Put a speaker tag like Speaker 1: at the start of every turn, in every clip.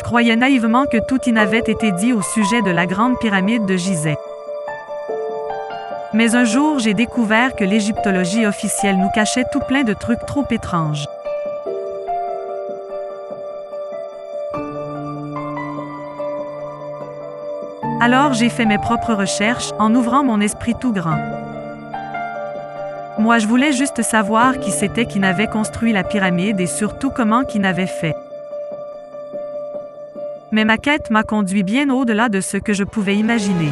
Speaker 1: Je croyais naïvement que tout y avait été dit au sujet de la grande pyramide de Gizeh. Mais un jour, j'ai découvert que l'égyptologie officielle nous cachait tout plein de trucs trop étranges. Alors j'ai fait mes propres recherches, en ouvrant mon esprit tout grand. Moi je voulais juste savoir qui c'était qui n'avait construit la pyramide et surtout comment qui n'avait fait. Mais ma quête m'a conduit bien au-delà de ce que je pouvais imaginer.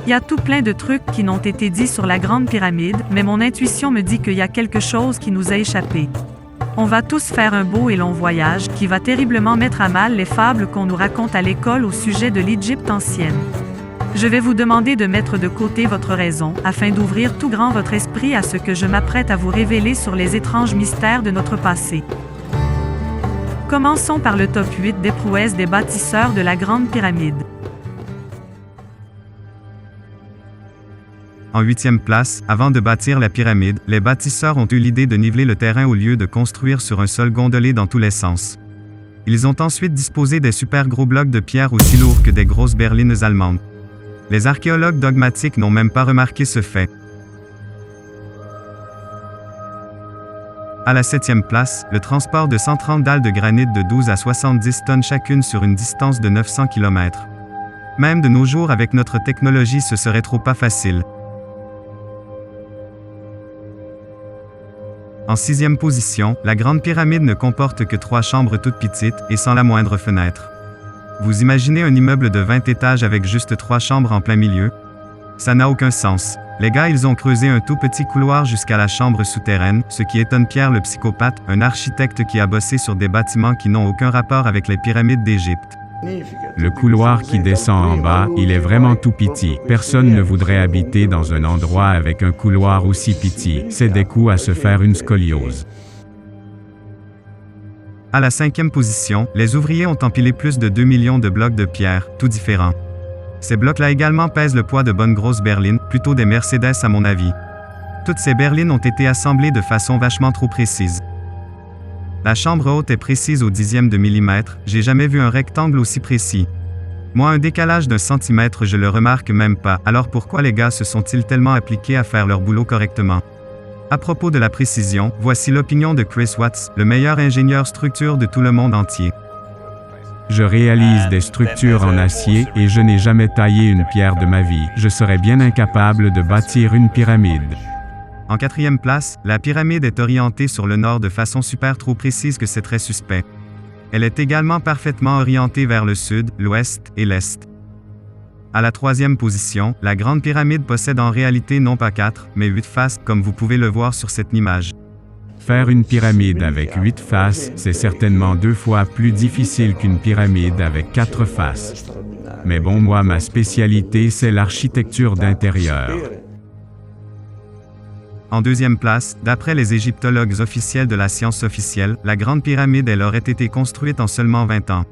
Speaker 1: Il y a tout plein de trucs qui n'ont été dits sur la Grande Pyramide, mais mon intuition me dit qu'il y a quelque chose qui nous a échappé. On va tous faire un beau et long voyage qui va terriblement mettre à mal les fables qu'on nous raconte à l'école au sujet de l'Égypte ancienne. Je vais vous demander de mettre de côté votre raison, afin d'ouvrir tout grand votre esprit à ce que je m'apprête à vous révéler sur les étranges mystères de notre passé. Commençons par le top 8 des prouesses des bâtisseurs de la Grande Pyramide.
Speaker 2: En 8e place, avant de bâtir la pyramide, les bâtisseurs ont eu l'idée de niveler le terrain au lieu de construire sur un sol gondolé dans tous les sens. Ils ont ensuite disposé des super gros blocs de pierre aussi lourds que des grosses berlines allemandes. Les archéologues dogmatiques n'ont même pas remarqué ce fait. À la 7e place, le transport de 130 dalles de granit de 12 à 70 tonnes chacune sur une distance de 900 km. Même de nos jours avec notre technologie ce serait trop pas facile. En 6e position, la Grande Pyramide ne comporte que 3 chambres toutes petites et sans la moindre fenêtre. Vous imaginez un immeuble de 20 étages avec juste 3 chambres en plein milieu? Ça n'a aucun sens. Les gars, ils ont creusé un tout petit couloir jusqu'à la chambre souterraine, ce qui étonne Pierre le psychopathe, un architecte qui a bossé sur des bâtiments qui n'ont aucun rapport avec les pyramides d'Égypte.
Speaker 3: Le couloir qui descend en bas, il est vraiment tout petit. Personne ne voudrait habiter dans un endroit avec un couloir aussi petit. C'est des coups à se faire une scoliose.
Speaker 2: À la 5e position, les ouvriers ont empilé plus de 2 millions de blocs de pierre, tout différents. Ces blocs-là également pèsent le poids de bonnes grosses berlines, plutôt des Mercedes à mon avis. Toutes ces berlines ont été assemblées de façon vachement trop précise. La chambre haute est précise au dixième de millimètre, j'ai jamais vu un rectangle aussi précis. Moi, un décalage d'un centimètre, je le remarque même pas, alors pourquoi les gars se sont-ils tellement appliqués à faire leur boulot correctement? À propos de la précision, voici l'opinion de Chris Watts, le meilleur ingénieur structure de tout le monde entier.
Speaker 3: Je réalise des structures en acier et je n'ai jamais taillé une pierre de ma vie. Je serais bien incapable de bâtir une pyramide.
Speaker 2: En 4e place, la pyramide est orientée sur le nord de façon super trop précise que c'est très suspect. Elle est également parfaitement orientée vers le sud, l'ouest et l'est. À la 3e position, la Grande Pyramide possède en réalité non pas 4, mais 8 faces, comme vous pouvez le voir sur cette image.
Speaker 3: Faire une pyramide avec 8 faces, c'est certainement 2 fois plus difficile qu'une pyramide avec 4 faces. Mais bon, moi, ma spécialité, c'est l'architecture d'intérieur.
Speaker 2: En 2e place, d'après les égyptologues officiels de la science officielle, la Grande Pyramide elle aurait été construite en seulement 20 ans.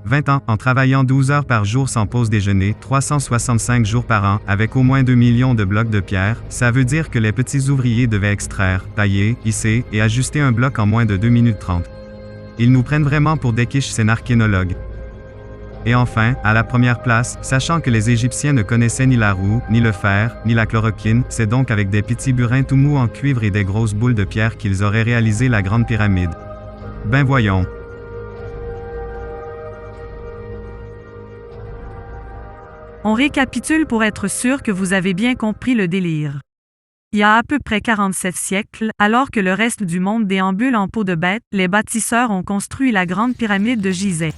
Speaker 2: 20 ans, en travaillant 12 heures par jour sans pause déjeuner, 365 jours par an, avec au moins 2 millions de blocs de pierre, ça veut dire que les petits ouvriers devaient extraire, tailler, hisser et ajuster un bloc en moins de 2 minutes 30. Ils nous prennent vraiment pour des quiches scénarchénologues. Et enfin, à la 1re place, sachant que les Égyptiens ne connaissaient ni la roue, ni le fer, ni la chloroquine, c'est donc avec des petits burins tout mous en cuivre et des grosses boules de pierre qu'ils auraient réalisé la Grande Pyramide. Ben voyons.
Speaker 1: On récapitule pour être sûr que vous avez bien compris le délire. Il y a à peu près 47 siècles, alors que le reste du monde déambule en peau de bête, les bâtisseurs ont construit la grande pyramide de Gizeh.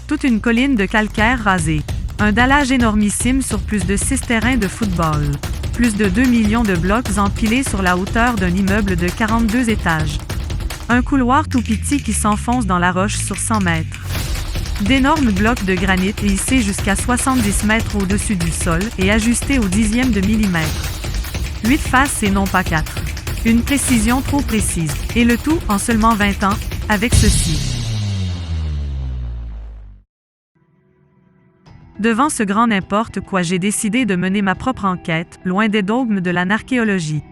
Speaker 1: Toute une colline de calcaire rasée. Un dallage énormissime sur plus de 6 terrains de football. Plus de 2 millions de blocs empilés sur la hauteur d'un immeuble de 42 étages. Un couloir tout petit qui s'enfonce dans la roche sur 100 mètres. D'énormes blocs de granit hissés jusqu'à 70 mètres au-dessus du sol et ajustés au dixième de millimètre. 8 faces et non pas 4. Une précision trop précise. Et le tout en seulement 20 ans, avec ceci. Devant ce grand n'importe quoi, j'ai décidé de mener ma propre enquête, loin des dogmes de l'archéologie.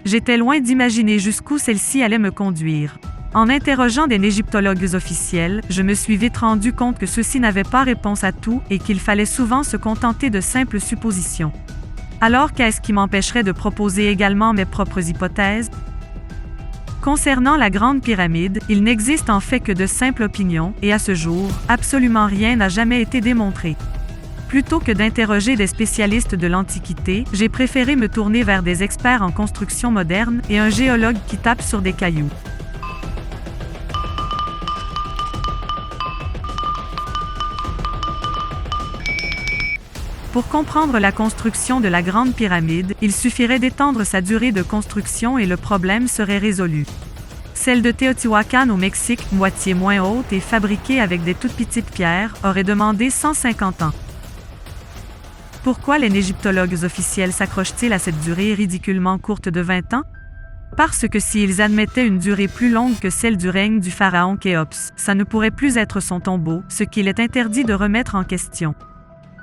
Speaker 1: J'étais loin d'imaginer jusqu'où celle-ci allait me conduire. En interrogeant des égyptologues officiels, je me suis vite rendu compte que ceux-ci n'avaient pas réponse à tout et qu'il fallait souvent se contenter de simples suppositions. Alors qu'est-ce qui m'empêcherait de proposer également mes propres hypothèses? Concernant la Grande Pyramide, il n'existe en fait que de simples opinions, et à ce jour, absolument rien n'a jamais été démontré. Plutôt que d'interroger des spécialistes de l'Antiquité, j'ai préféré me tourner vers des experts en construction moderne et un géologue qui tape sur des cailloux. Pour comprendre la construction de la Grande Pyramide, il suffirait d'étendre sa durée de construction et le problème serait résolu. Celle de Teotihuacan au Mexique, moitié moins haute et fabriquée avec des toutes petites pierres, aurait demandé 150 ans. Pourquoi les égyptologues officiels s'accrochent-ils à cette durée ridiculement courte de 20 ans? Parce que s'ils admettaient une durée plus longue que celle du règne du pharaon Khéops, ça ne pourrait plus être son tombeau, ce qu'il est interdit de remettre en question.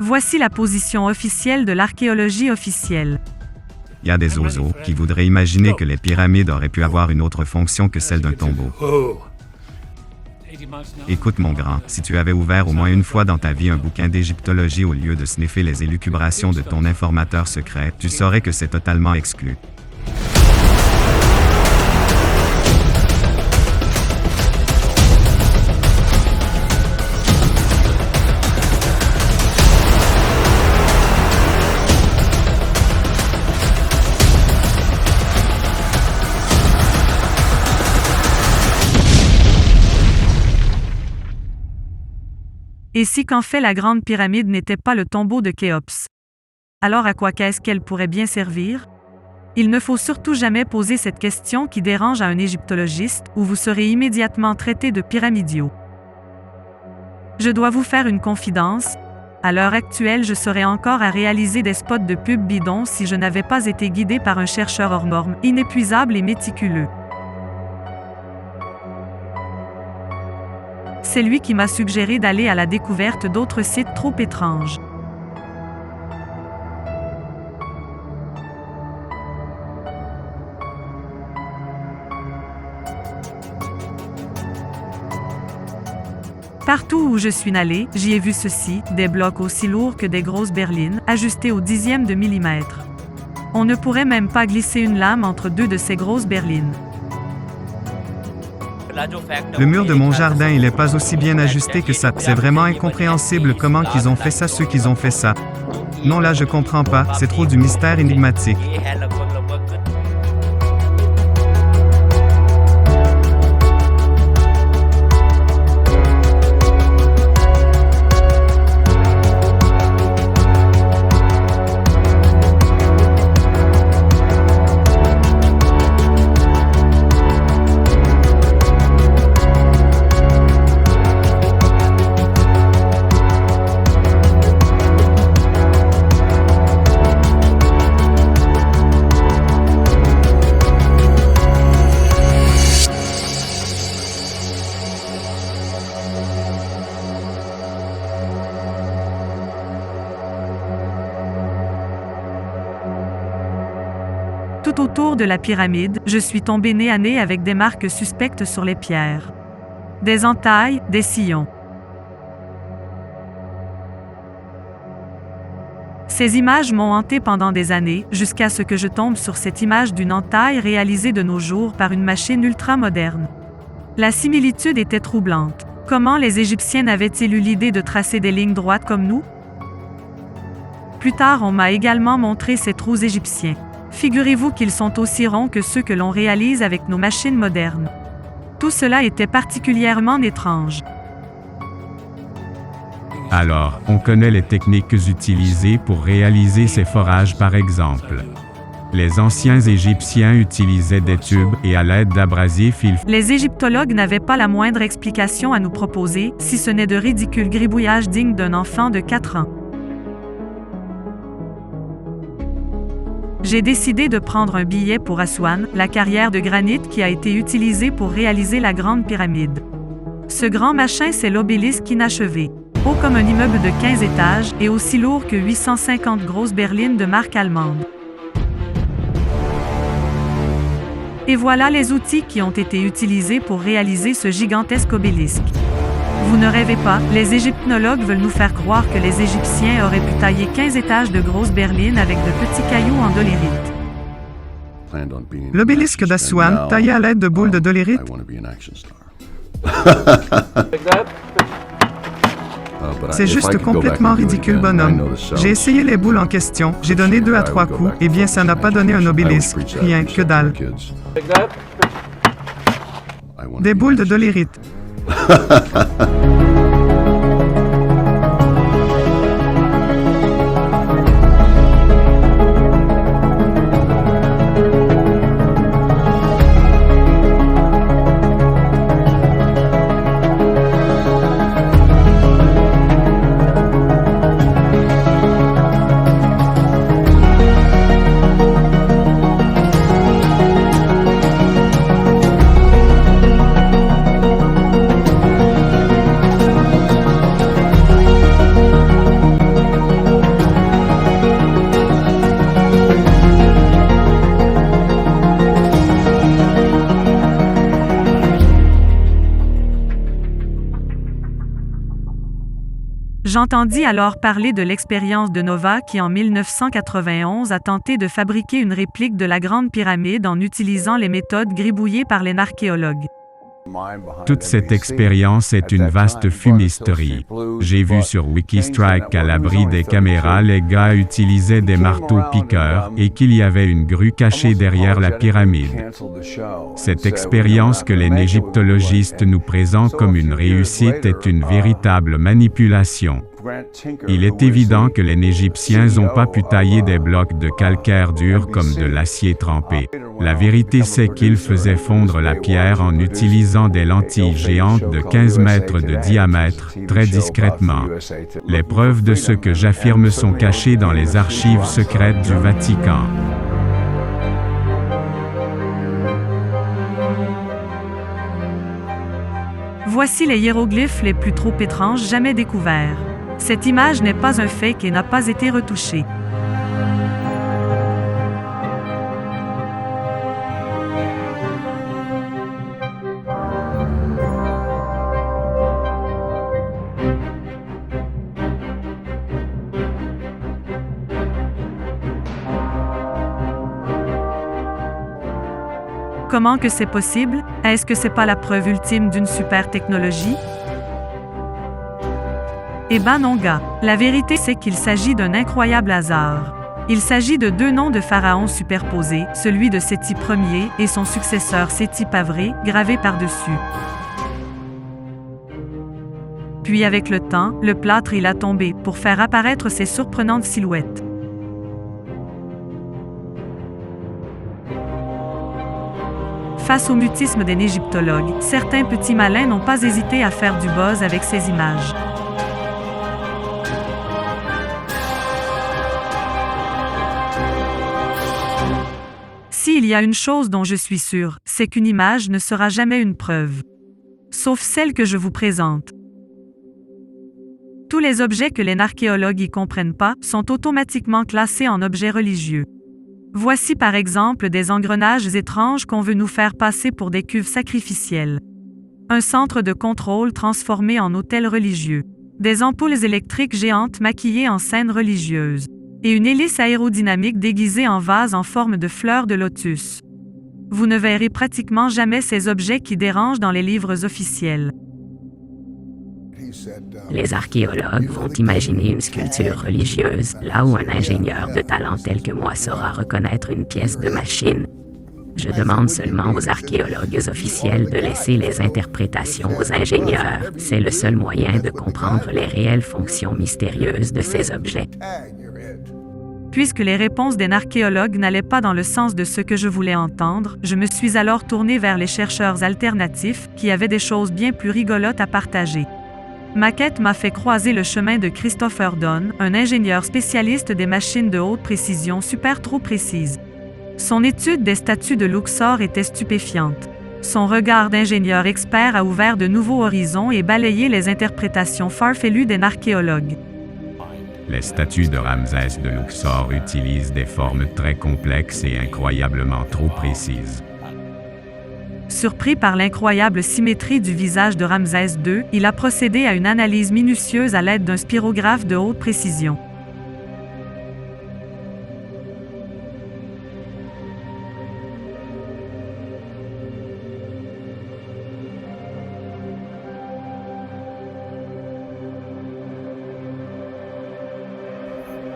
Speaker 1: Voici la position officielle de l'archéologie officielle.
Speaker 2: Il y a des oiseaux qui voudraient imaginer que les pyramides auraient pu avoir une autre fonction que celle d'un tombeau. Écoute mon grand, si tu avais ouvert au moins une fois dans ta vie un bouquin d'égyptologie au lieu de sniffer les élucubrations de ton informateur secret, tu saurais que c'est totalement exclu.
Speaker 1: Et si qu'en fait la Grande Pyramide n'était pas le tombeau de Khéops? Alors à quoi qu'est-ce qu'elle pourrait bien servir? Il ne faut surtout jamais poser cette question qui dérange à un égyptologiste, ou vous serez immédiatement traité de pyramidiot. Je dois vous faire une confidence. À l'heure actuelle, je serais encore à réaliser des spots de pub bidons si je n'avais pas été guidé par un chercheur hors norme, inépuisable et méticuleux. C'est lui qui m'a suggéré d'aller à la découverte d'autres sites trop étranges. Partout où je suis allé, j'y ai vu ceci, des blocs aussi lourds que des grosses berlines, ajustés au dixième de millimètre. On ne pourrait même pas glisser une lame entre deux de ces grosses berlines.
Speaker 2: Le mur de mon jardin, il n'est pas aussi bien ajusté que ça. C'est vraiment incompréhensible comment qu'ils ont fait ça, ceux qui ont fait ça. Non, là, je comprends pas. C'est trop du mystère énigmatique.
Speaker 1: Tout autour de la pyramide, je suis tombé nez à nez avec des marques suspectes sur les pierres. Des entailles, des sillons. Ces images m'ont hanté pendant des années, jusqu'à ce que je tombe sur cette image d'une entaille réalisée de nos jours par une machine ultra-moderne. La similitude était troublante. Comment les Égyptiens avaient-ils eu l'idée de tracer des lignes droites comme nous? Plus tard, on m'a également montré ces trous égyptiens. Figurez-vous qu'ils sont aussi ronds que ceux que l'on réalise avec nos machines modernes. Tout cela était particulièrement étrange.
Speaker 3: Alors, on connaît les techniques utilisées pour réaliser ces forages par exemple. Les anciens Égyptiens utilisaient des tubes et à l'aide d'abrasifs ils...
Speaker 1: Les égyptologues n'avaient pas la moindre explication à nous proposer, si ce n'est de ridicules gribouillages dignes d'un enfant de 4 ans. J'ai décidé de prendre un billet pour Assouan, la carrière de granit qui a été utilisée pour réaliser la Grande Pyramide. Ce grand machin, c'est l'obélisque inachevé. Haut comme un immeuble de 15 étages et aussi lourd que 850 grosses berlines de marque allemande. Et voilà les outils qui ont été utilisés pour réaliser ce gigantesque obélisque. Vous ne rêvez pas, les égyptologues veulent nous faire croire que les Égyptiens auraient pu tailler 15 étages de grosses berlines avec de petits cailloux en dolérite.
Speaker 2: L'obélisque d'Assouan, taillé à l'aide de boules de dolérite? C'est juste complètement ridicule, bonhomme. J'ai essayé les boules en question, j'ai donné 2 à 3 coups, et bien ça n'a pas donné un obélisque. Rien, que dalle. Des boules de dolérite.
Speaker 1: J'entendis alors parler de l'expérience de Nova qui en 1991 a tenté de fabriquer une réplique de la Grande Pyramide en utilisant les méthodes gribouillées par les archéologues.
Speaker 3: Toute cette expérience est une vaste fumisterie. J'ai vu sur Wikistrike qu'à l'abri des caméras, les gars utilisaient des marteaux-piqueurs et qu'il y avait une grue cachée derrière la pyramide. Cette expérience que les égyptologistes nous présentent comme une réussite est une véritable manipulation. Il est évident que les Égyptiens n'ont pas pu tailler des blocs de calcaire dur comme de l'acier trempé. La vérité c'est qu'ils faisaient fondre la pierre en utilisant des lentilles géantes de 15 mètres de diamètre, très discrètement. Les preuves de ce que j'affirme sont cachées dans les archives secrètes du Vatican.
Speaker 1: Voici les hiéroglyphes les plus trop étranges jamais découverts. Cette image n'est pas un fake et n'a pas été retouchée. Comment que c'est possible? Est-ce que c'est pas la preuve ultime d'une super technologie? Eh ben non gars, la vérité c'est qu'il s'agit d'un incroyable hasard. Il s'agit de 2 noms de pharaons superposés, celui de Séti Ier et son successeur Séti Pavré, gravés par-dessus. Puis avec le temps, le plâtre il a tombé pour faire apparaître ces surprenantes silhouettes. Face au mutisme des égyptologues, certains petits malins n'ont pas hésité à faire du buzz avec ces images. S'il y a une chose dont je suis sûre, c'est qu'une image ne sera jamais une preuve. Sauf celle que je vous présente. Tous les objets que les archéologues y comprennent pas sont automatiquement classés en objets religieux. Voici par exemple des engrenages étranges qu'on veut nous faire passer pour des cuves sacrificielles. Un centre de contrôle transformé en hôtel religieux. Des ampoules électriques géantes maquillées en scènes religieuses. Et une hélice aérodynamique déguisée en vase en forme de fleurs de lotus. Vous ne verrez pratiquement jamais ces objets qui dérangent dans les livres officiels.
Speaker 4: Les archéologues vont imaginer une sculpture religieuse, là où un ingénieur de talent tel que moi saura reconnaître une pièce de machine. Je demande seulement aux archéologues officiels de laisser les interprétations aux ingénieurs. C'est le seul moyen de comprendre les réelles fonctions mystérieuses de ces objets.
Speaker 1: Puisque les réponses des archéologues n'allaient pas dans le sens de ce que je voulais entendre, je me suis alors tournée vers les chercheurs alternatifs qui avaient des choses bien plus rigolotes à partager. Ma quête m'a fait croiser le chemin de Christopher Dunn, un ingénieur spécialiste des machines de haute précision super trop précises. Son étude des statues de Luxor était stupéfiante. Son regard d'ingénieur expert a ouvert de nouveaux horizons et balayé les interprétations farfelues des archéologues.
Speaker 3: Les statues de Ramsès de Luxor utilisent des formes très complexes et incroyablement trop précises.
Speaker 1: Surpris par l'incroyable symétrie du visage de Ramsès II, il a procédé à une analyse minutieuse à l'aide d'un spirographe de haute précision.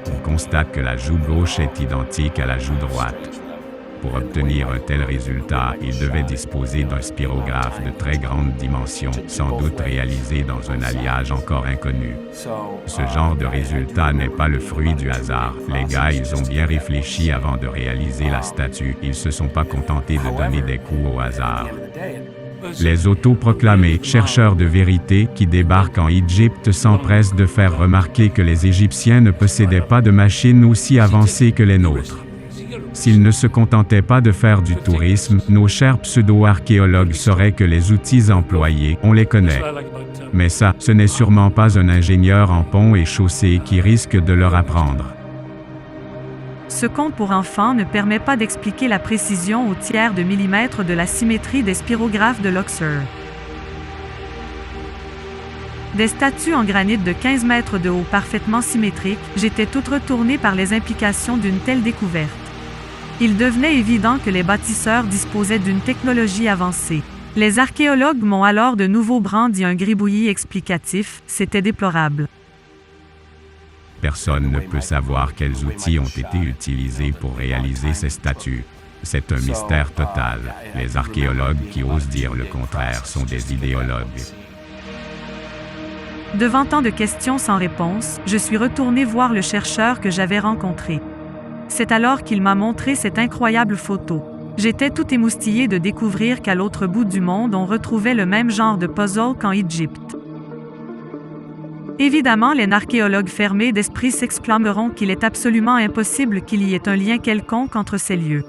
Speaker 3: On constate que la joue gauche est identique à la joue droite. Pour obtenir un tel résultat, il devait disposer d'un spirographe de très grande dimension, sans doute réalisé dans un alliage encore inconnu. Ce genre de résultat n'est pas le fruit du hasard. Les gars, ils ont bien réfléchi avant de réaliser la statue. Ils se sont pas contentés de donner des coups au hasard. Les autoproclamés chercheurs de vérité qui débarquent en Égypte s'empressent de faire remarquer que les Égyptiens ne possédaient pas de machines aussi avancées que les nôtres. S'ils ne se contentaient pas de faire du tourisme, nos chers pseudo-archéologues sauraient que les outils employés, on les connaît. Mais ça, ce n'est sûrement pas un ingénieur en pont et chaussée qui risque de leur apprendre.
Speaker 1: Ce conte pour enfants ne permet pas d'expliquer la précision au tiers de millimètre de la symétrie des spirographes de Luxor. Des statues en granit de 15 mètres de haut parfaitement symétriques, j'étais toute retournée par les implications d'une telle découverte. Il devenait évident que les bâtisseurs disposaient d'une technologie avancée. Les archéologues m'ont alors de nouveau brandi un gribouillis explicatif, c'était déplorable.
Speaker 3: Personne ne peut savoir quels outils ont été utilisés pour réaliser ces statues. C'est un mystère total. Les archéologues qui osent dire le contraire sont des idéologues.
Speaker 1: Devant tant de questions sans réponse, je suis retournée voir le chercheur que j'avais rencontré. C'est alors qu'il m'a montré cette incroyable photo. J'étais tout émoustillée de découvrir qu'à l'autre bout du monde on retrouvait le même genre de puzzle qu'en Égypte. Évidemment, les archéologues fermés d'esprit s'exclameront qu'il est absolument impossible qu'il y ait un lien quelconque entre ces lieux.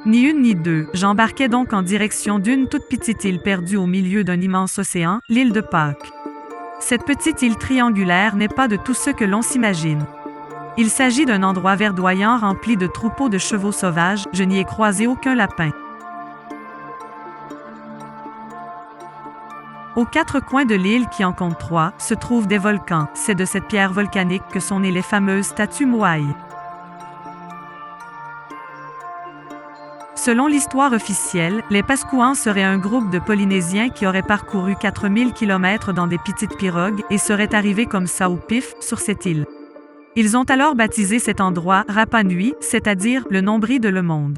Speaker 1: Ni une ni deux, j'embarquais donc en direction d'une toute petite île perdue au milieu d'un immense océan, l'île de Pâques. Cette petite île triangulaire n'est pas de tout ce que l'on s'imagine. Il s'agit d'un endroit verdoyant rempli de troupeaux de chevaux sauvages, je n'y ai croisé aucun lapin. Aux quatre coins de l'île qui en compte 3, se trouvent des volcans. C'est de cette pierre volcanique que sont nées les fameuses statues Moai. Selon l'histoire officielle, les Pascouans seraient un groupe de Polynésiens qui auraient parcouru 4000 km dans des petites pirogues et seraient arrivés comme ça au pif sur cette île. Ils ont alors baptisé cet endroit Rapa Nui, c'est-à-dire le nombril de le monde.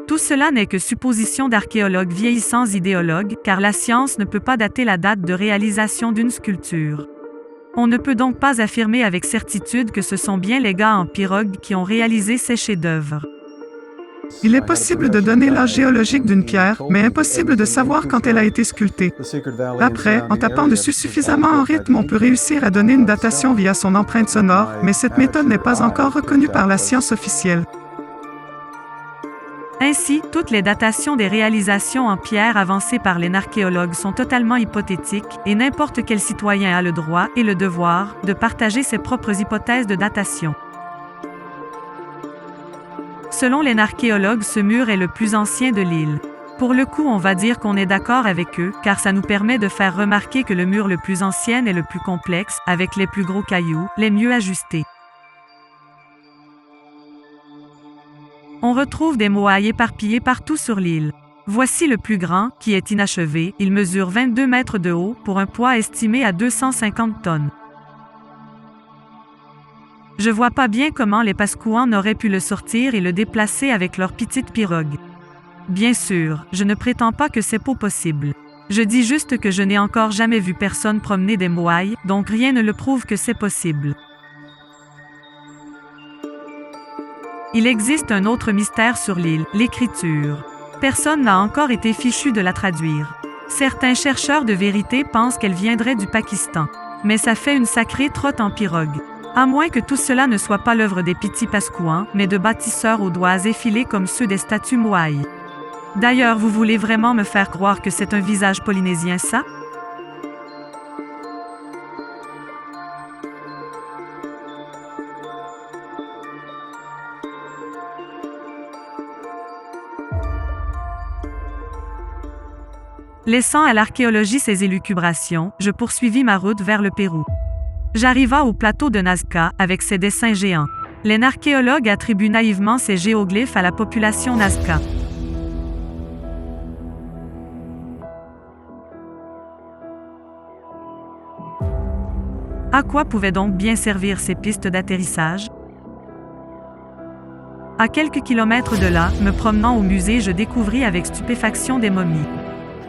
Speaker 1: Tout cela n'est que supposition d'archéologues vieillissants idéologues, car la science ne peut pas dater la date de réalisation d'une sculpture. On ne peut donc pas affirmer avec certitude que ce sont bien les gars en pirogue qui ont réalisé ces chefs-d'œuvre.
Speaker 5: Il est possible de donner l'âge géologique d'une pierre, mais impossible de savoir quand elle a été sculptée. Après, en tapant dessus suffisamment en rythme, on peut réussir à donner une datation via son empreinte sonore, mais cette méthode n'est pas encore reconnue par la science officielle.
Speaker 1: Ainsi, toutes les datations des réalisations en pierre avancées par les archéologues sont totalement hypothétiques, et n'importe quel citoyen a le droit et le devoir de partager ses propres hypothèses de datation. Selon les archéologues, ce mur est le plus ancien de l'île. Pour le coup, on va dire qu'on est d'accord avec eux, car ça nous permet de faire remarquer que le mur le plus ancien est le plus complexe, avec les plus gros cailloux, les mieux ajustés. On retrouve des Moai éparpillés partout sur l'île. Voici le plus grand, qui est inachevé. Il mesure 22 mètres de haut pour un poids estimé à 250 tonnes. Je vois pas bien comment les Pascouans n'auraient pu le sortir et le déplacer avec leur petite pirogue. Bien sûr, je ne prétends pas que c'est pas possible. Je dis juste que je n'ai encore jamais vu personne promener des moailles, donc rien ne le prouve que c'est possible. Il existe un autre mystère sur l'île, l'écriture. Personne n'a encore été fichu de la traduire. Certains chercheurs de vérité pensent qu'elle viendrait du Pakistan. Mais ça fait une sacrée trotte en pirogue. À moins que tout cela ne soit pas l'œuvre des petits Pascouans, mais de bâtisseurs aux doigts effilés comme ceux des statues moailles. D'ailleurs, vous voulez vraiment me faire croire que c'est un visage polynésien, ça? Laissant à l'archéologie ses élucubrations, je poursuivis ma route vers le Pérou. J'arriva au plateau de Nazca avec ses dessins géants. Les archéologues attribuent naïvement ces géoglyphes à la population Nazca. À quoi pouvaient donc bien servir ces pistes d'atterrissage? À quelques kilomètres de là, me promenant au musée, je découvris avec stupéfaction des momies.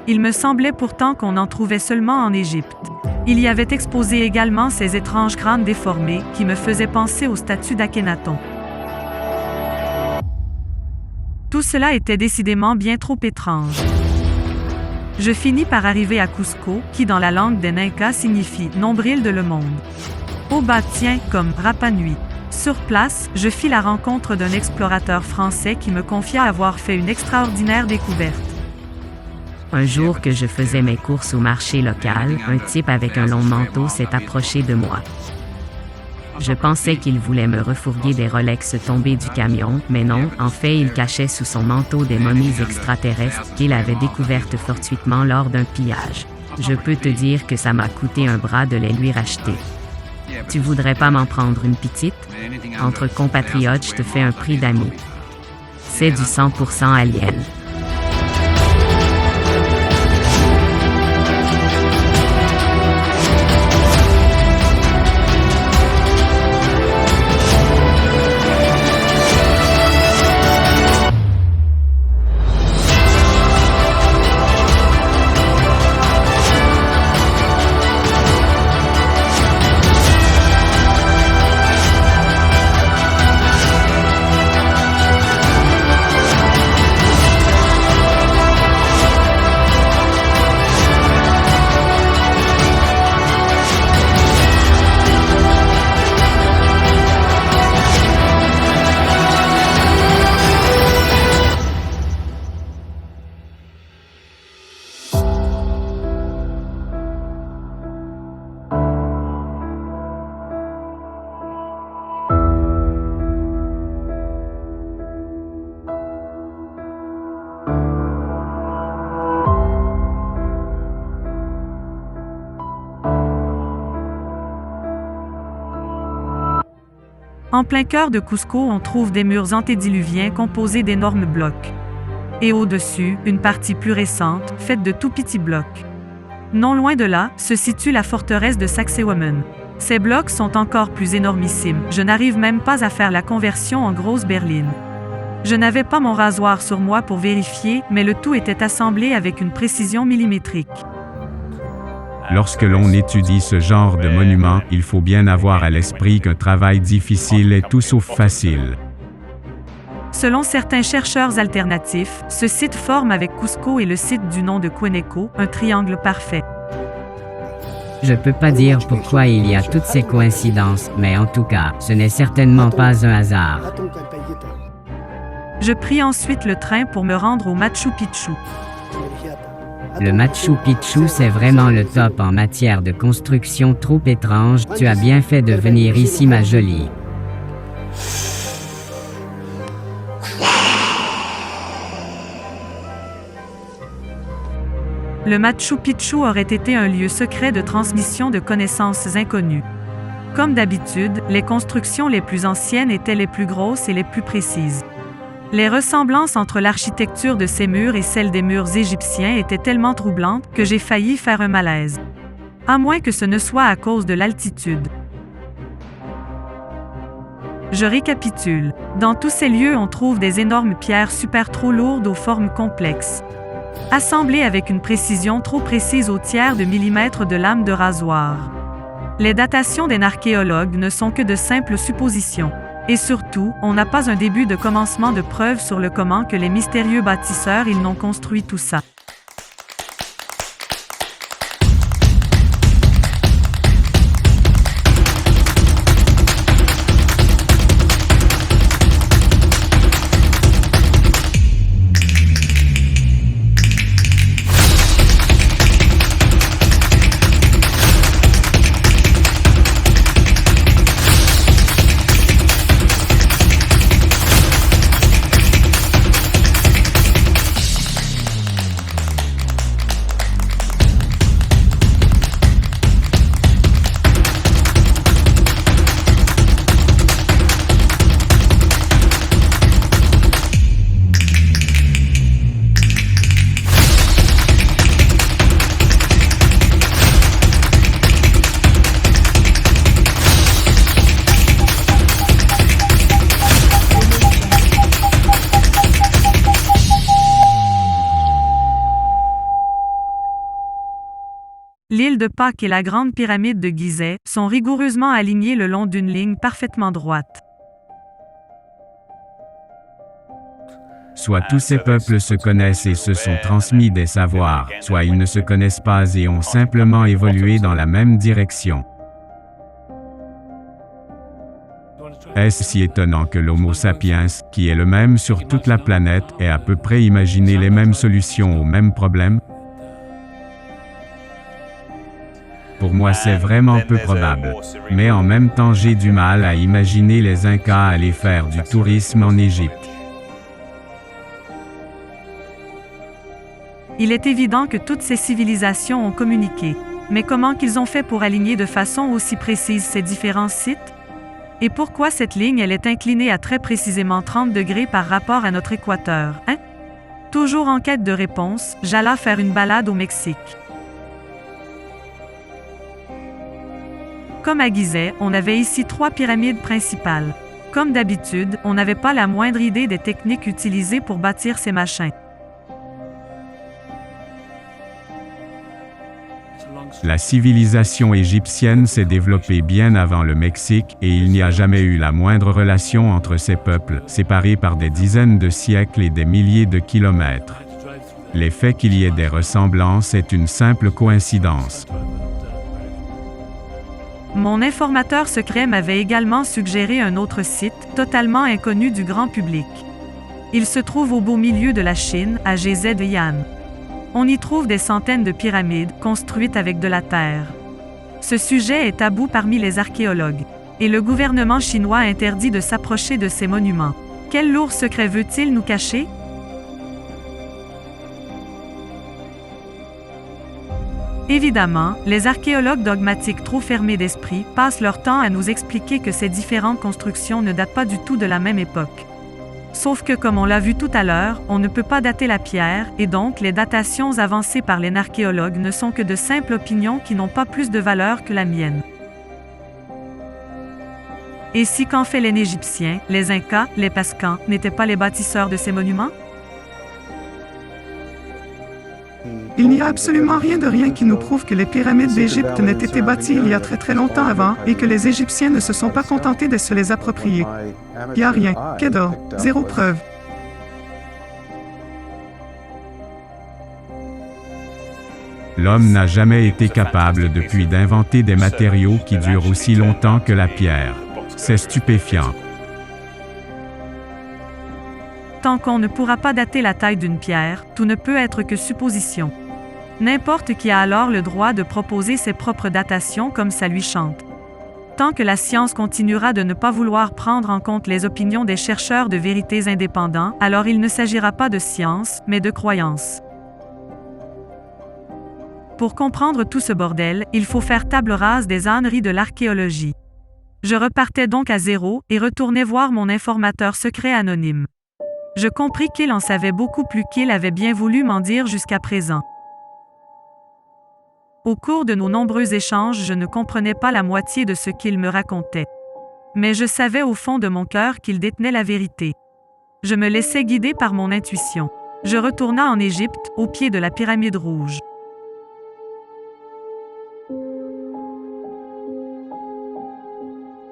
Speaker 1: Il me semblait pourtant qu'on en trouvait seulement en Égypte. Il y avait exposé également ces étranges crânes déformés qui me faisaient penser aux statues d'Akhénaton. Tout cela était décidément bien trop étrange. Je finis par arriver à Cusco, qui dans la langue des Incas signifie « nombril de le monde ». Au bas tiens, comme Rapa Nui. Sur place, je fis la rencontre d'un explorateur français qui me confia avoir fait une extraordinaire découverte.
Speaker 4: Un jour que je faisais mes courses au marché local, un type avec un long manteau s'est approché de moi. Je pensais qu'il voulait me refourguer des Rolex tombés du camion, mais non, en fait il cachait sous son manteau des momies extraterrestres qu'il avait découvertes fortuitement lors d'un pillage. Je peux te dire que ça m'a coûté un bras de les lui racheter. Tu voudrais pas m'en prendre une petite? Entre compatriotes, je te fais un prix d'ami. C'est du 100% alien.
Speaker 1: En plein cœur de Cusco, on trouve des murs antédiluviens composés d'énormes blocs. Et au-dessus, une partie plus récente, faite de tout petits blocs. Non loin de là, se situe la forteresse de Sacsayhuaman. Ces blocs sont encore plus énormissimes, je n'arrive même pas à faire la conversion en grosse berline. Je n'avais pas mon rasoir sur moi pour vérifier, mais le tout était assemblé avec une précision millimétrique.
Speaker 3: Lorsque l'on étudie ce genre de monument, il faut bien avoir à l'esprit qu'un travail difficile est tout sauf facile.
Speaker 1: Selon certains chercheurs alternatifs, ce site forme avec Cusco et le site du nom de Queneco un triangle parfait.
Speaker 6: Je peux pas dire pourquoi il y a toutes ces coïncidences, mais en tout cas, ce n'est certainement pas un hasard.
Speaker 1: Je pris ensuite le train pour me rendre au Machu Picchu.
Speaker 6: Le Machu Picchu, c'est vraiment le top en matière de construction trop étrange. Tu as bien fait de venir ici, ma jolie.
Speaker 1: Le Machu Picchu aurait été un lieu secret de transmission de connaissances inconnues. Comme d'habitude, les constructions les plus anciennes étaient les plus grosses et les plus précises. Les ressemblances entre l'architecture de ces murs et celle des murs égyptiens étaient tellement troublantes que j'ai failli faire un malaise. À moins que ce ne soit à cause de l'altitude. Je récapitule. Dans tous ces lieux, on trouve des énormes pierres super trop lourdes aux formes complexes, assemblées avec une précision trop précise au tiers de millimètre de lame de rasoir. Les datations des archéologues ne sont que de simples suppositions. Et surtout, on n'a pas un début de commencement de preuve sur le comment que les mystérieux bâtisseurs ils n'ont construit tout ça. L'île de Pâques et la grande pyramide de Gizeh sont rigoureusement alignées le long d'une ligne parfaitement droite.
Speaker 3: Soit tous ces peuples se connaissent et se sont transmis des savoirs, soit ils ne se connaissent pas et ont simplement évolué dans la même direction. Est-ce si étonnant que l'Homo sapiens, qui est le même sur toute la planète, ait à peu près imaginé les mêmes solutions aux mêmes problèmes? Pour moi, c'est vraiment peu probable. Mais en même temps, j'ai du mal à imaginer les Incas aller faire du tourisme en Égypte.
Speaker 1: Il est évident que toutes ces civilisations ont communiqué. Mais comment qu'ils ont fait pour aligner de façon aussi précise ces différents sites? Et pourquoi cette ligne elle est inclinée à très précisément 30 degrés par rapport à notre équateur, hein? Toujours en quête de réponse, j'alla faire une balade au Mexique. Comme à Gizeh, on avait ici 3 pyramides principales. Comme d'habitude, on n'avait pas la moindre idée des techniques utilisées pour bâtir ces machins.
Speaker 3: La civilisation égyptienne s'est développée bien avant le Mexique et il n'y a jamais eu la moindre relation entre ces peuples, séparés par des dizaines de siècles et des milliers de kilomètres. L'effet qu'il y ait des ressemblances est une simple coïncidence.
Speaker 1: Mon informateur secret m'avait également suggéré un autre site, totalement inconnu du grand public. Il se trouve au beau milieu de la Chine, à Zhejiang. On y trouve des centaines de pyramides, construites avec de la terre. Ce sujet est tabou parmi les archéologues. Et le gouvernement chinois interdit de s'approcher de ces monuments. Quel lourd secret veut-il nous cacher? Évidemment, les archéologues dogmatiques trop fermés d'esprit passent leur temps à nous expliquer que ces différentes constructions ne datent pas du tout de la même époque. Sauf que comme on l'a vu tout à l'heure, on ne peut pas dater la pierre, et donc les datations avancées par les archéologues ne sont que de simples opinions qui n'ont pas plus de valeur que la mienne. Et si qu'en fait les Égyptiens, les Incas, les Pascans, n'étaient pas les bâtisseurs de ces monuments?
Speaker 5: Il n'y a absolument rien qui nous prouve que les pyramides d'Égypte n'aient été bâties il y a très longtemps avant et que les Égyptiens ne se sont pas contentés de se les approprier. Il n'y a rien. Kedor. Zéro preuve.
Speaker 3: L'homme n'a jamais été capable depuis d'inventer des matériaux qui durent aussi longtemps que la pierre. C'est stupéfiant.
Speaker 1: Tant qu'on ne pourra pas dater la taille d'une pierre, tout ne peut être que supposition. N'importe qui a alors le droit de proposer ses propres datations comme ça lui chante. Tant que la science continuera de ne pas vouloir prendre en compte les opinions des chercheurs de vérités indépendants, alors il ne s'agira pas de science, mais de croyance. Pour comprendre tout ce bordel, il faut faire table rase des âneries de l'archéologie. Je repartais donc à zéro et retournais voir mon informateur secret anonyme. Je compris qu'il en savait beaucoup plus qu'il avait bien voulu m'en dire jusqu'à présent. Au cours de nos nombreux échanges, je ne comprenais pas la moitié de ce qu'il me racontait. Mais je savais au fond de mon cœur qu'il détenait la vérité. Je me laissais guider par mon intuition. Je retourna en Égypte, au pied de la pyramide rouge.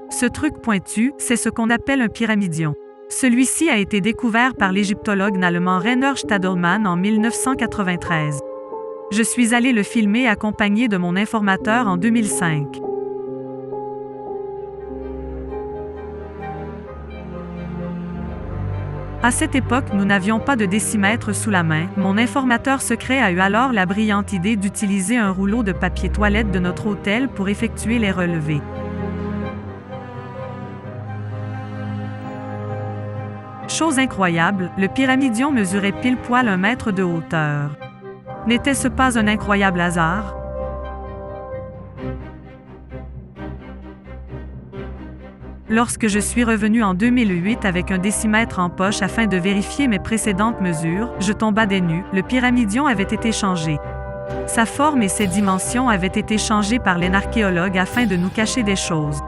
Speaker 1: Ce truc pointu, c'est ce qu'on appelle un pyramidion. Celui-ci a été découvert par l'égyptologue allemand Rainer Stadelmann en 1993. Je suis allé le filmer accompagné de mon informateur en 2005. À cette époque, nous n'avions pas de décimètre sous la main. Mon informateur secret a eu alors la brillante idée d'utiliser un rouleau de papier toilette de notre hôtel pour effectuer les relevés. Chose incroyable, le pyramidion mesurait pile poil 1 mètre de hauteur. N'était-ce pas un incroyable hasard? Lorsque je suis revenu en 2008 avec un décimètre en poche afin de vérifier mes précédentes mesures, je tomba des nues, le pyramidion avait été changé. Sa forme et ses dimensions avaient été changées par les archéologues afin de nous cacher des choses.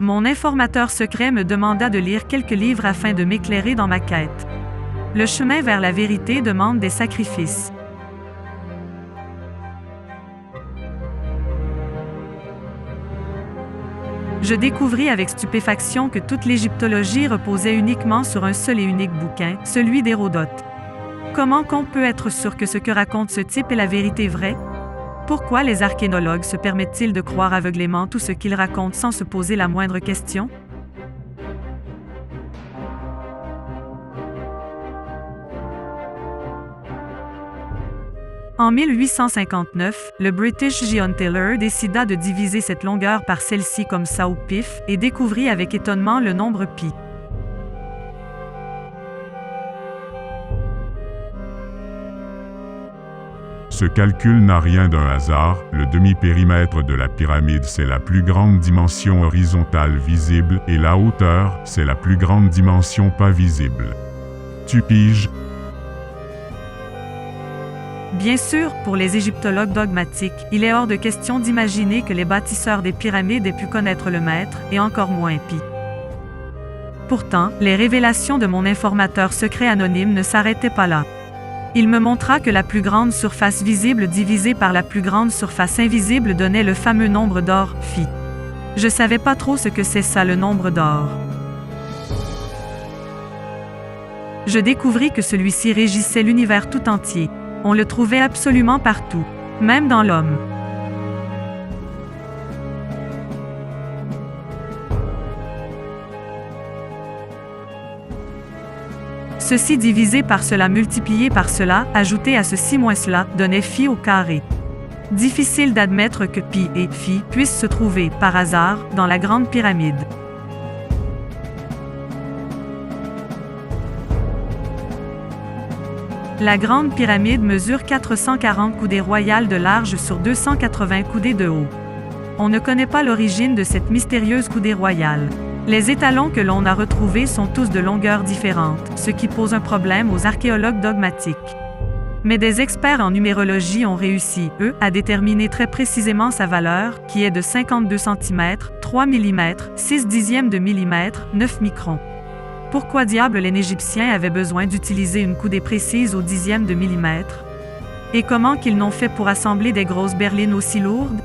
Speaker 1: Mon informateur secret me demanda de lire quelques livres afin de m'éclairer dans ma quête. Le chemin vers la vérité demande des sacrifices. Je découvris avec stupéfaction que toute l'égyptologie reposait uniquement sur un seul et unique bouquin, celui d'Hérodote. Comment qu'on peut être sûr que ce que raconte ce type est la vérité vraie? Pourquoi les archéologues se permettent-ils de croire aveuglément tout ce qu'ils racontent sans se poser la moindre question? En 1859, le British John Taylor décida de diviser cette longueur par celle-ci comme ça au pif et découvrit avec étonnement le nombre pi.
Speaker 7: Ce calcul n'a rien d'un hasard, le demi-périmètre de la pyramide c'est la plus grande dimension horizontale visible et la hauteur c'est la plus grande dimension pas visible. Tu piges?
Speaker 1: Bien sûr, pour les égyptologues dogmatiques, il est hors de question d'imaginer que les bâtisseurs des pyramides aient pu connaître le mètre, et encore moins pi. Pourtant, les révélations de mon informateur secret anonyme ne s'arrêtaient pas là. Il me montra que la plus grande surface visible divisée par la plus grande surface invisible donnait le fameux nombre d'or, phi. Je savais pas trop ce que c'est ça le nombre d'or. Je découvris que celui-ci régissait l'univers tout entier. On le trouvait absolument partout, même dans l'homme. Ceci divisé par cela multiplié par cela, ajouté à ceci moins cela, donnait phi au carré. Difficile d'admettre que pi et phi puissent se trouver, par hasard, dans la Grande Pyramide. La Grande Pyramide mesure 440 coudées royales de large sur 280 coudées de haut. On ne connaît pas l'origine de cette mystérieuse coudée royale. Les étalons que l'on a retrouvés sont tous de longueurs différentes, ce qui pose un problème aux archéologues dogmatiques. Mais des experts en numérologie ont réussi, eux, à déterminer très précisément sa valeur, qui est de 52 cm, 3 mm, 6 dixièmes de millimètre, 9 microns. Pourquoi diable les Égyptiens avaient besoin d'utiliser une coudée précise au dixième de millimètre? Et comment qu'ils n'ont fait pour assembler des grosses berlines aussi lourdes?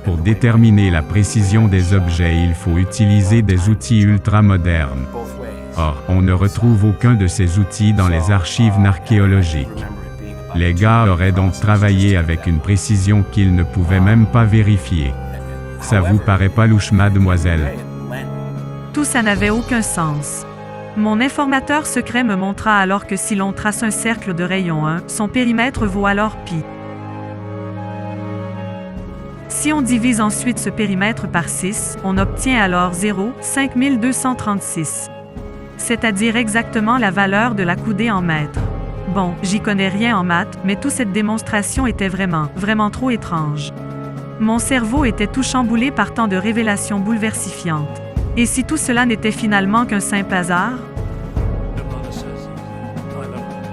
Speaker 3: Pour déterminer la précision des objets, il faut utiliser des outils ultramodernes. Or, on ne retrouve aucun de ces outils dans les archives archéologiques. Les gars auraient donc travaillé avec une précision qu'ils ne pouvaient même pas vérifier. Ça vous paraît pas louche, mademoiselle?
Speaker 1: Tout ça n'avait aucun sens. Mon informateur secret me montra alors que si l'on trace un cercle de rayon 1, son périmètre vaut alors pi. Si on divise ensuite ce périmètre par 6, on obtient alors 0,5236. C'est-à-dire exactement la valeur de la coudée en mètres. Bon, j'y connais rien en maths, mais toute cette démonstration était vraiment trop étrange. Mon cerveau était tout chamboulé par tant de révélations bouleversifiantes. Et si tout cela n'était finalement qu'un simple hasard?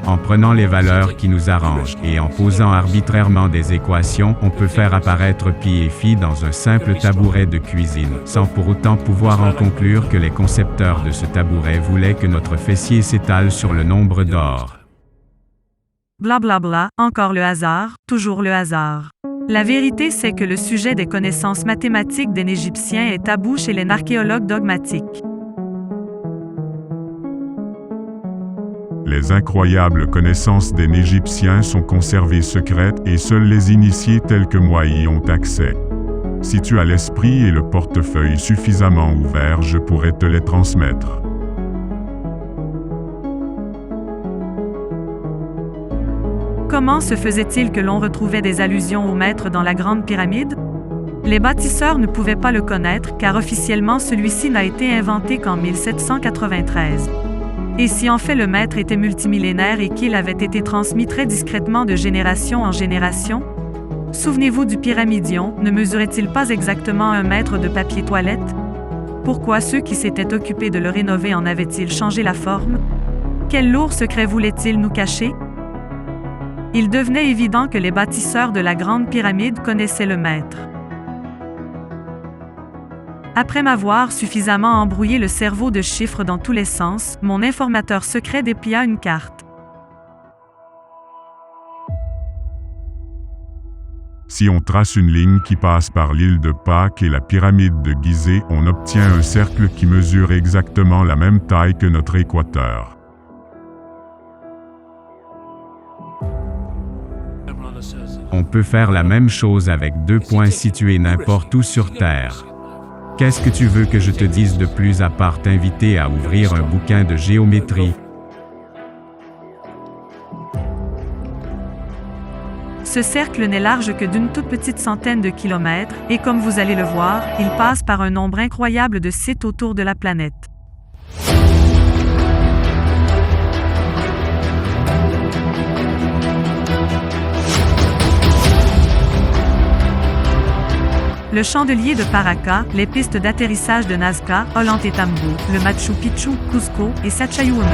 Speaker 3: En prenant les valeurs qui nous arrangent et en posant arbitrairement des équations, on peut faire apparaître pi et phi dans un simple tabouret de cuisine, sans pour autant pouvoir en conclure que les concepteurs de ce tabouret voulaient que notre fessier s'étale sur le nombre d'or.
Speaker 1: Blablabla, encore le hasard, toujours le hasard. La vérité, c'est que le sujet des connaissances mathématiques des Égyptiens est tabou chez les archéologues dogmatiques.
Speaker 7: Les incroyables connaissances des Égyptiens sont conservées secrètes et seuls les initiés tels que moi y ont accès. Si tu as l'esprit et le portefeuille suffisamment ouverts, je pourrais te les transmettre.
Speaker 1: Comment se faisait-il que l'on retrouvait des allusions au maître dans la Grande Pyramide? Les bâtisseurs ne pouvaient pas le connaître car officiellement celui-ci n'a été inventé qu'en 1793. Et si en fait le maître était multimillénaire et qu'il avait été transmis très discrètement de génération en génération? Souvenez-vous du pyramidion, ne mesurait-il pas exactement 1 mètre de papier toilette? Pourquoi ceux qui s'étaient occupés de le rénover en avaient-ils changé la forme? Quel lourd secret voulaient-ils nous cacher? Il devenait évident que les bâtisseurs de la Grande Pyramide connaissaient le maître. Après m'avoir suffisamment embrouillé le cerveau de chiffres dans tous les sens, mon informateur secret déplia une carte.
Speaker 7: Si on trace une ligne qui passe par l'île de Pâques et la pyramide de Gizeh, on obtient un cercle qui mesure exactement la même taille que notre équateur.
Speaker 3: On peut faire la même chose avec 2 points situés n'importe où sur Terre. Qu'est-ce que tu veux que je te dise de plus à part t'inviter à ouvrir un bouquin de géométrie?
Speaker 1: Ce cercle n'est large que d'une toute petite centaine de kilomètres, et comme vous allez le voir, il passe par un nombre incroyable de sites autour de la planète. Le chandelier de Paracas, les pistes d'atterrissage de Nazca, Ollantaytambo, le Machu Picchu, Cusco et Sacsayhuamán.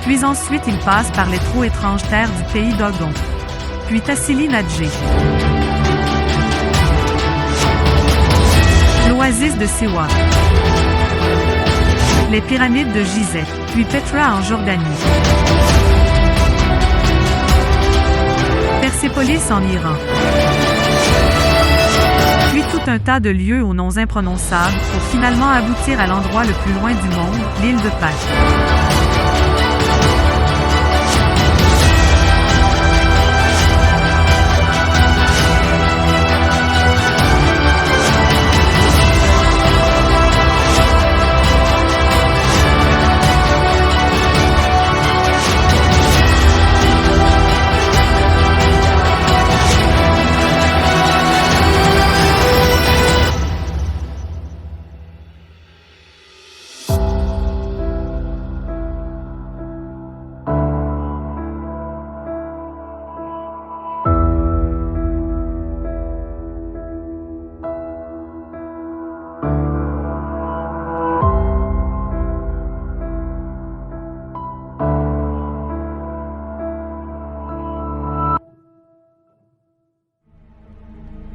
Speaker 1: Puis ensuite il passe par les trop étranges terres du pays d'Ogon. Puis Tassili Nadjé. L'oasis de Siwa. Les pyramides de Gizeh. Puis Petra en Jordanie. Persépolis en Iran. Puis tout un tas de lieux aux noms imprononçables pour finalement aboutir à l'endroit le plus loin du monde, l'île de Pâques.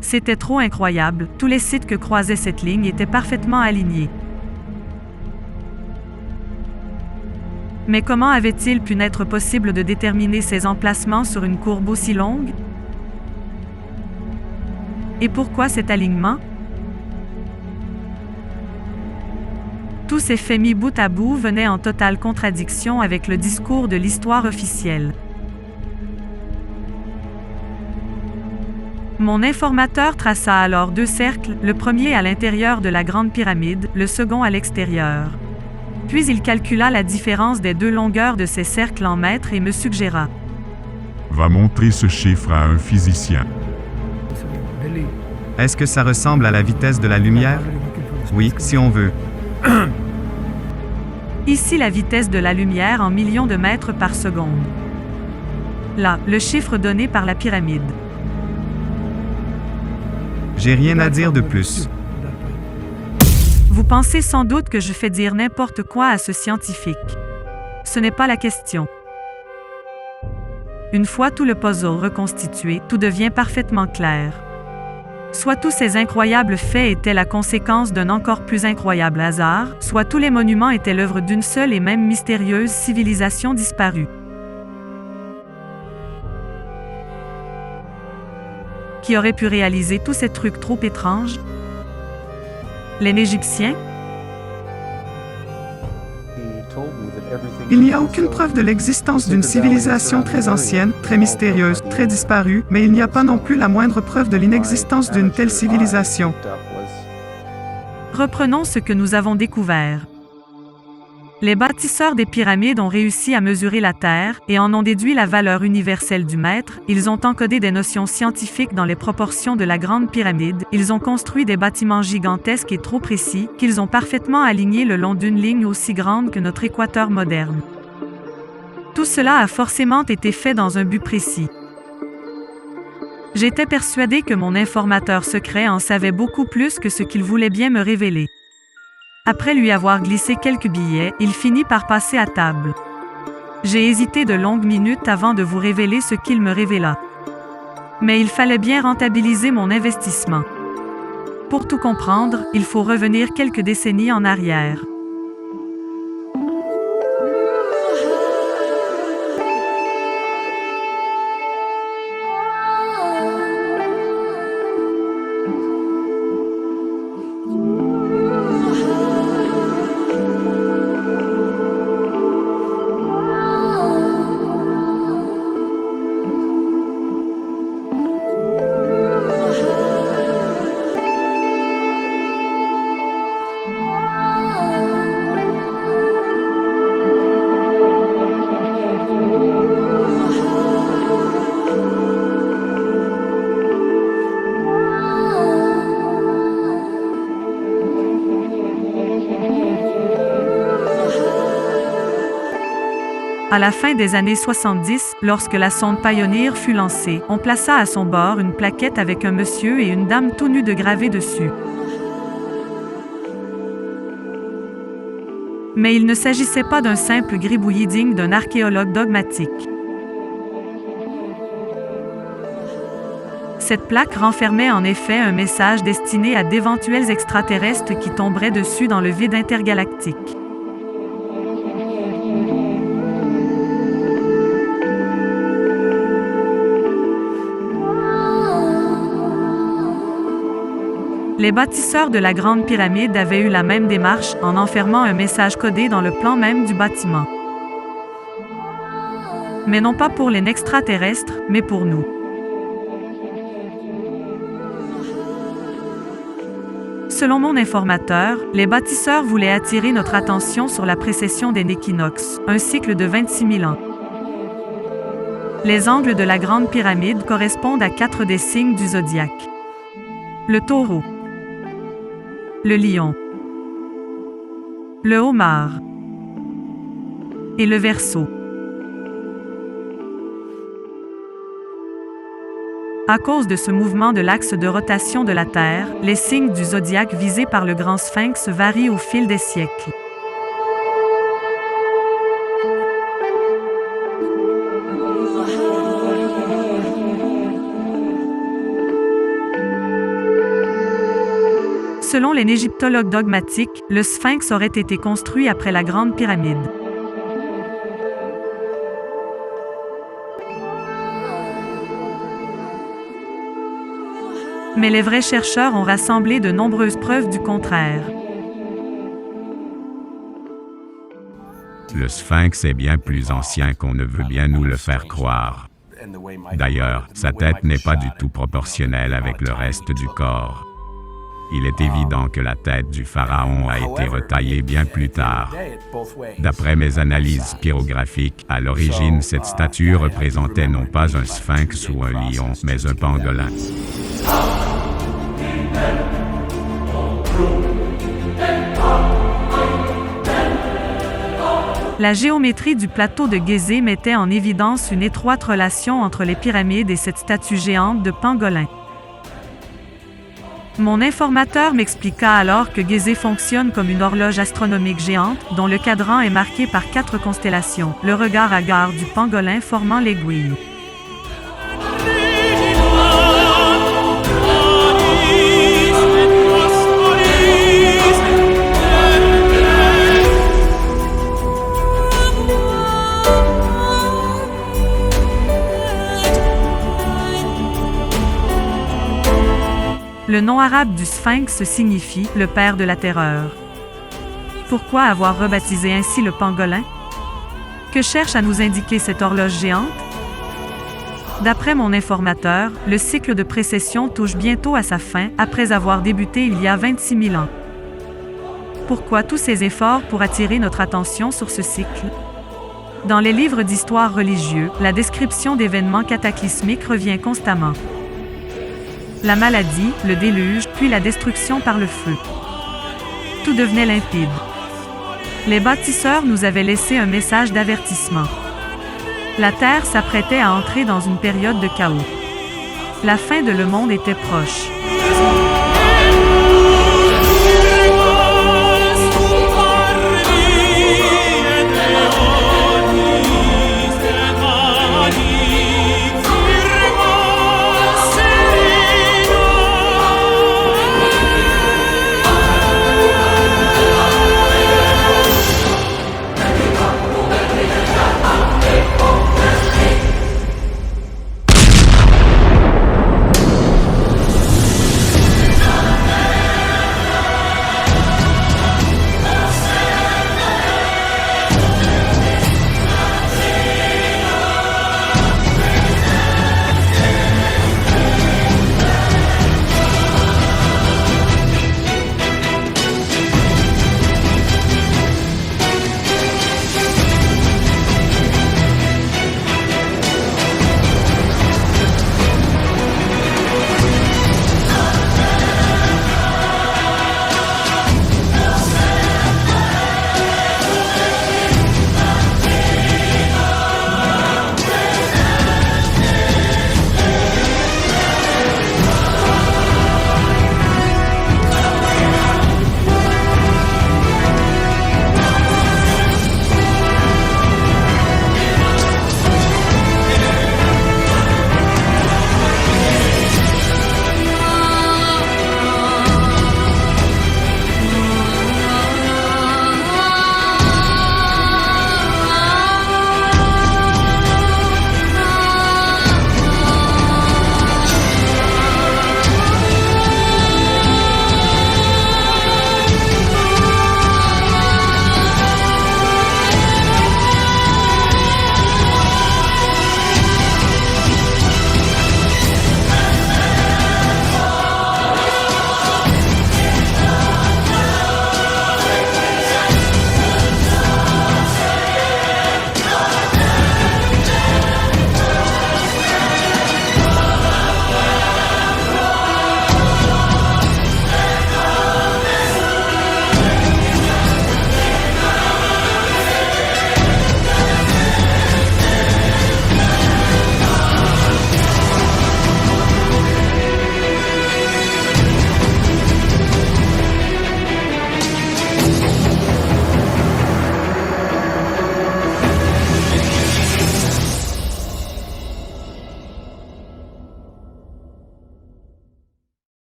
Speaker 1: C'était trop incroyable, tous les sites que croisait cette ligne étaient parfaitement alignés. Mais comment avait-il pu n'être possible de déterminer ces emplacements sur une courbe aussi longue? Et pourquoi cet alignement? Tous ces faits mis bout à bout venaient en totale contradiction avec le discours de l'histoire officielle. Mon informateur traça alors 2 cercles, le premier à l'intérieur de la Grande Pyramide, le second à l'extérieur. Puis il calcula la différence des 2 longueurs de ces cercles en mètres et me suggéra.
Speaker 7: Va montrer ce chiffre à un physicien.
Speaker 2: Est-ce que ça ressemble à la vitesse de la lumière? Oui, si on veut.
Speaker 1: Ici la vitesse de la lumière en millions de mètres par seconde. Là, le chiffre donné par la pyramide.
Speaker 2: J'ai rien à dire de plus.
Speaker 1: Vous pensez sans doute que je fais dire n'importe quoi à ce scientifique. Ce n'est pas la question. Une fois tout le puzzle reconstitué, tout devient parfaitement clair. Soit tous ces incroyables faits étaient la conséquence d'un encore plus incroyable hasard, soit tous les monuments étaient l'œuvre d'une seule et même mystérieuse civilisation disparue. Qui aurait pu réaliser tous ces trucs trop étranges? Les Égyptiens?
Speaker 5: Il n'y a aucune preuve de l'existence d'une civilisation très ancienne, très mystérieuse, très disparue, mais il n'y a pas non plus la moindre preuve de l'inexistence d'une telle civilisation.
Speaker 1: Reprenons ce que nous avons découvert. Les bâtisseurs des pyramides ont réussi à mesurer la Terre et en ont déduit la valeur universelle du mètre, ils ont encodé des notions scientifiques dans les proportions de la Grande Pyramide, ils ont construit des bâtiments gigantesques et trop précis, qu'ils ont parfaitement alignés le long d'une ligne aussi grande que notre équateur moderne. Tout cela a forcément été fait dans un but précis. J'étais persuadé que mon informateur secret en savait beaucoup plus que ce qu'il voulait bien me révéler. Après lui avoir glissé quelques billets, il finit par passer à table. J'ai hésité de longues minutes avant de vous révéler ce qu'il me révéla. Mais il fallait bien rentabiliser mon investissement. Pour tout comprendre, il faut revenir quelques décennies en arrière. À la fin des années 70, lorsque la sonde Pioneer fut lancée, on plaça à son bord une plaquette avec un monsieur et une dame tout nus de gravés dessus. Mais il ne s'agissait pas d'un simple gribouillis digne d'un archéologue dogmatique. Cette plaque renfermait en effet un message destiné à d'éventuels extraterrestres qui tomberaient dessus dans le vide intergalactique. Les bâtisseurs de la Grande Pyramide avaient eu la même démarche en enfermant un message codé dans le plan même du bâtiment. Mais non pas pour les extraterrestres, mais pour nous. Selon mon informateur, les bâtisseurs voulaient attirer notre attention sur la précession des équinoxes, un cycle de 26 000 ans. Les angles de la Grande Pyramide correspondent à 4 des signes du zodiaque. Le Taureau, le Lion, le Homard et le Verseau. À cause de ce mouvement de l'axe de rotation de la Terre, les signes du zodiaque visés par le grand sphinx varient au fil des siècles. Selon les égyptologues dogmatiques, le sphinx aurait été construit après la Grande Pyramide. Mais les vrais chercheurs ont rassemblé de nombreuses preuves du contraire.
Speaker 3: Le sphinx est bien plus ancien qu'on ne veut bien nous le faire croire. D'ailleurs, sa tête n'est pas du tout proportionnelle avec le reste du corps. Il est évident que la tête du pharaon a été retaillée bien plus tard. D'après mes analyses pyrographiques, à l'origine, cette statue représentait non pas un sphinx ou un lion, mais un pangolin.
Speaker 1: La géométrie du plateau de Gizeh mettait en évidence une étroite relation entre les pyramides et cette statue géante de pangolin. Mon informateur m'expliqua alors que Gizeh fonctionne comme une horloge astronomique géante, dont le cadran est marqué par 4 constellations, le regard hagard du pangolin formant l'aiguille. Le nom arabe du sphinx signifie « le père de la terreur ». Pourquoi avoir rebaptisé ainsi le pangolin? Que cherche à nous indiquer cette horloge géante? D'après mon informateur, le cycle de précession touche bientôt à sa fin, après avoir débuté il y a 26 000 ans. Pourquoi tous ces efforts pour attirer notre attention sur ce cycle? Dans les livres d'histoire religieux, la description d'événements cataclysmiques revient constamment. La maladie, le déluge, puis la destruction par le feu. Tout devenait limpide. Les bâtisseurs nous avaient laissé un message d'avertissement. La Terre s'apprêtait à entrer dans une période de chaos. La fin de le monde était proche.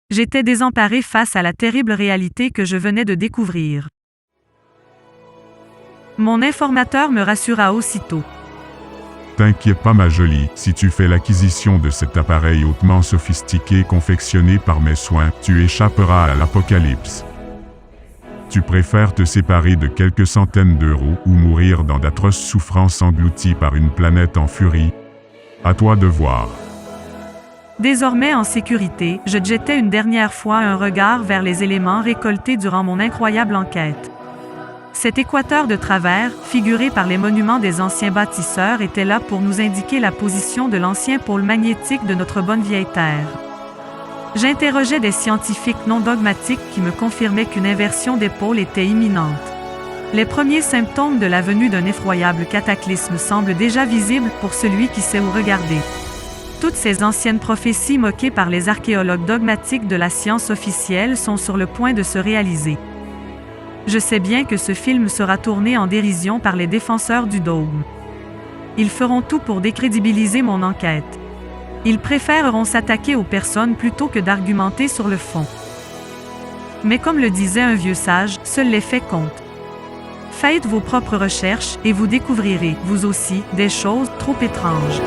Speaker 1: J'étais désemparé face à la terrible réalité que je venais de découvrir. Mon informateur me rassura aussitôt.
Speaker 7: T'inquiète pas ma jolie, si tu fais l'acquisition de cet appareil hautement sophistiqué confectionné par mes soins, tu échapperas à l'apocalypse. Tu préfères te séparer de quelques centaines d'euros ou mourir dans d'atroces souffrances englouties par une planète en furie? À toi de voir.
Speaker 1: Désormais en sécurité, je jetai une dernière fois un regard vers les éléments récoltés durant mon incroyable enquête. Cet équateur de travers, figuré par les monuments des anciens bâtisseurs, était là pour nous indiquer la position de l'ancien pôle magnétique de notre bonne vieille Terre. J'interrogeais des scientifiques non dogmatiques qui me confirmaient qu'une inversion des pôles était imminente. Les premiers symptômes de la venue d'un effroyable cataclysme semblent déjà visibles pour celui qui sait où regarder. Toutes ces anciennes prophéties moquées par les archéologues dogmatiques de la science officielle sont sur le point de se réaliser. Je sais bien que ce film sera tourné en dérision par les défenseurs du dogme. Ils feront tout pour décrédibiliser mon enquête. Ils préféreront s'attaquer aux personnes plutôt que d'argumenter sur le fond. Mais comme le disait un vieux sage, seuls les faits comptent. Faites vos propres recherches et vous découvrirez, vous aussi, des choses trop étranges.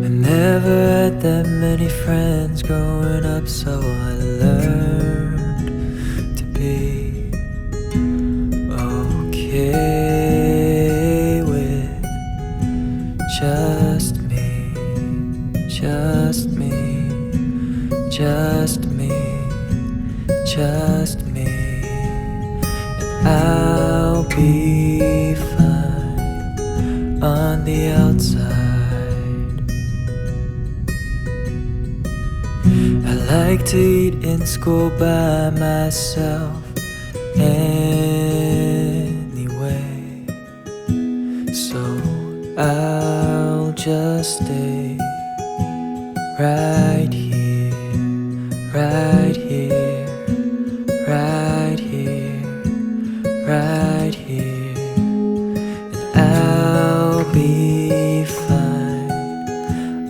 Speaker 8: Never had that many friends growing up, so I learned to be okay with just me, just me, just me, just me, and I'll be fine on the outside. I like to eat in school by myself anyway, so I'll just stay right here, right here, right here, right here, and I'll be fine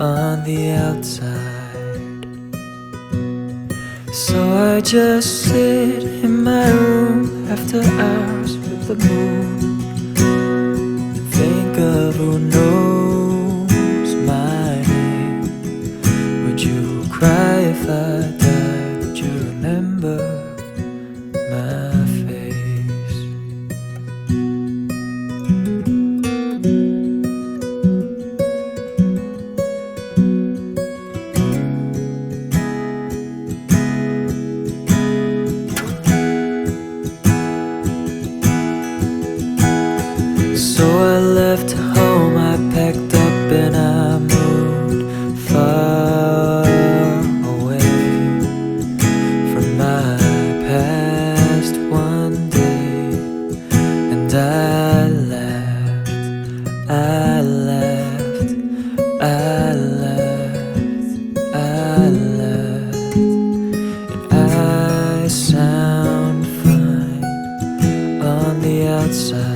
Speaker 8: on the outside. So I just sit in my room after hours with the moon and think of who knows my name. Would you cry if I died? Would you remember my face? So I left home, I packed up and I moved far away from my past one day. And I laughed, I laughed, I laughed, I laughed, and I sound fine on the outside.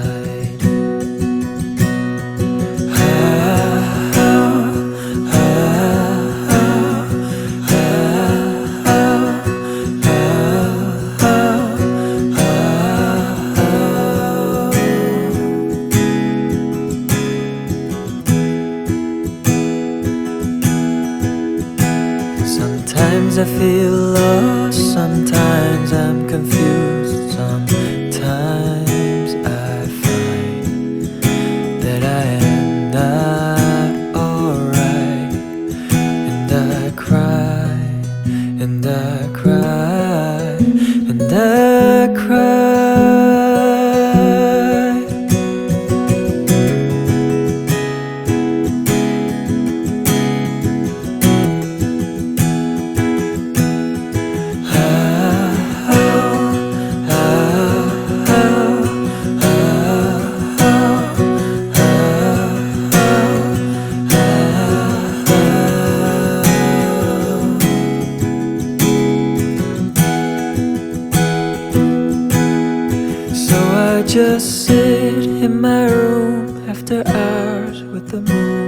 Speaker 8: Sometimes I feel lost, sometimes I'm confused, sometimes I find that I am not alright, and I cry, and I cry, and I cry. just sit in my room after hours with the moon.